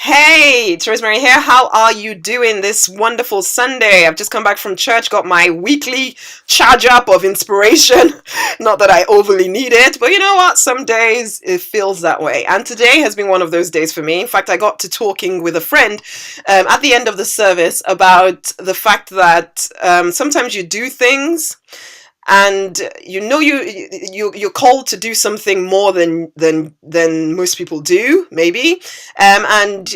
Hey, it's Rosemary here. How are you doing this wonderful Sunday? I've just come back from church, got my weekly charge up of inspiration. Not that I overly need it, but you know what? Some days it feels that way. And today has been one of those days for me. In fact, I got to talking with a friend at the end of the service about the fact that sometimes you do things and you're called to do something more than most people do, maybe, and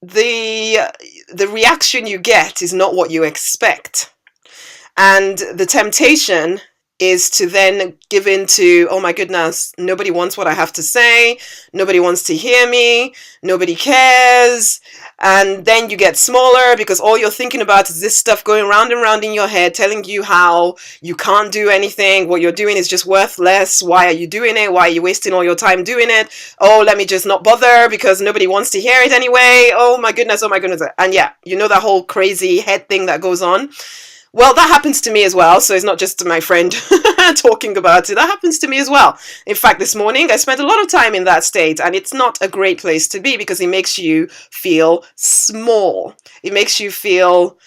the reaction you get is not what you expect, and the temptation is to then give in to, oh my goodness, nobody wants what I have to say, nobody wants to hear me, nobody cares. And then you get smaller because all you're thinking about is this stuff going round and round in your head, telling you how you can't do anything, what you're doing is just worthless, why are you doing it, why are you wasting all your time doing it, oh, let me just not bother because nobody wants to hear it anyway, oh my goodness. And yeah, you know that whole crazy head thing that goes on. Well, that happens to me as well, so it's not just my friend talking about it. That happens to me as well. In fact, this morning I spent a lot of time in that state, and it's not a great place to be because it makes you feel small. It makes you feel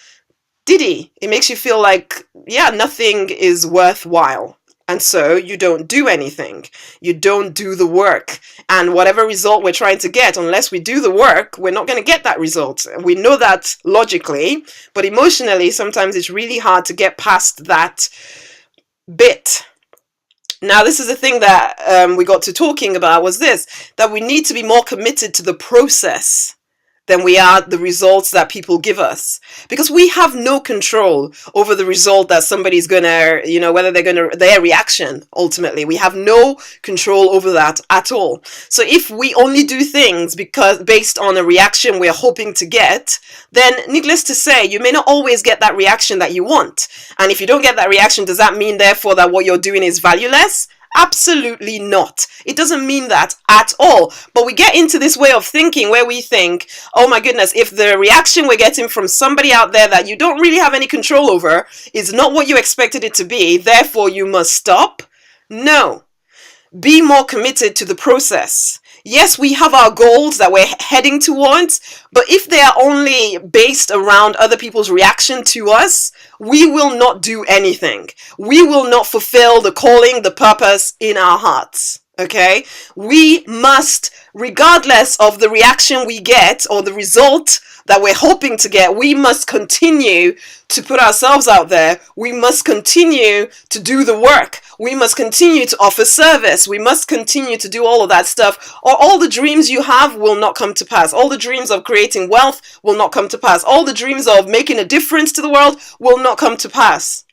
diddy. It makes you feel like, yeah, nothing is worthwhile. And so you don't do anything. You don't do the work. And whatever result we're trying to get, unless we do the work, we're not going to get that result. We know that logically, but emotionally, sometimes it's really hard to get past that bit. Now, this is the thing that we got to talking about was this, that we need to be more committed to the process than we are the results that people give us, because we have no control over the result that somebody's gonna, whether their reaction. Ultimately, we have no control over that at all. So if we only do things based on a reaction we're hoping to get, then needless to say, you may not always get that reaction that you want. And if you don't get that reaction, does that mean therefore that what you're doing is valueless? Absolutely not. It doesn't mean that at all. But we get into this way of thinking where we think, oh my goodness, if the reaction we're getting from somebody out there that you don't really have any control over is not what you expected it to be, therefore you must stop. No. Be more committed to the process. Yes, we have our goals that we're heading towards, but if they are only based around other people's reaction to us, we will not do anything. We will not fulfill the calling, the purpose in our hearts. Okay? We must, regardless of the reaction we get or the result that we're hoping to get, we must continue to put ourselves out there. We must continue to do the work. We must continue to offer service. We must continue to do all of that stuff, or all the dreams you have will not come to pass. All the dreams of creating wealth will not come to pass. All the dreams of making a difference to the world will not come to pass.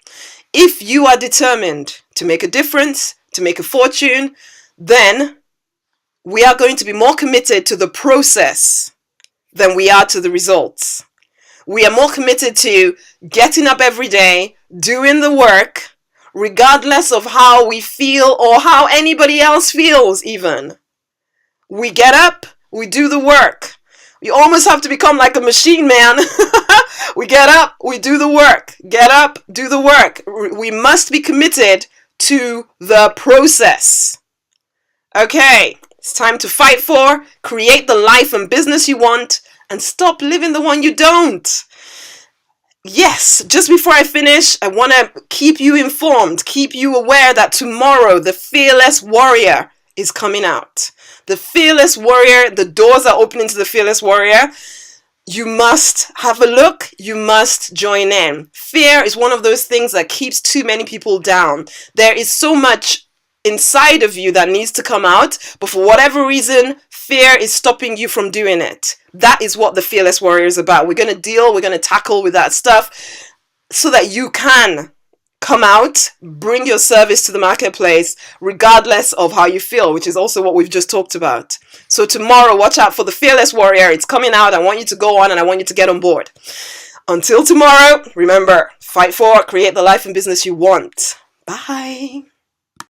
If you are determined to make a difference, to make a fortune, then we are going to be more committed to the process than we are to the results. We are more committed to getting up every day, doing the work, regardless of how we feel or how anybody else feels even. We get up, we do the work. You almost have to become like a machine, man. We get up, we do the work. Get up, do the work. We must be committed to the process. Okay, it's time to fight for, create the life and business you want, and stop living the one you don't. Yes, just before I finish, I want to keep you informed, keep you aware that tomorrow the Fearless Warrior is coming out. The Fearless Warrior, the doors are opening to the Fearless Warrior. You must have a look. You must join in. Fear is one of those things that keeps too many people down. There is so much inside of you that needs to come out, but for whatever reason, fear is stopping you from doing it. That is what the Fearless Warrior is about. We're going to tackle with that stuff so that you can come out, bring your service to the marketplace, regardless of how you feel, which is also what we've just talked about. So tomorrow, watch out for the Fearless Warrior. It's coming out. I want you to go on and I want you to get on board. Until tomorrow, remember, fight for, create the life and business you want. Bye.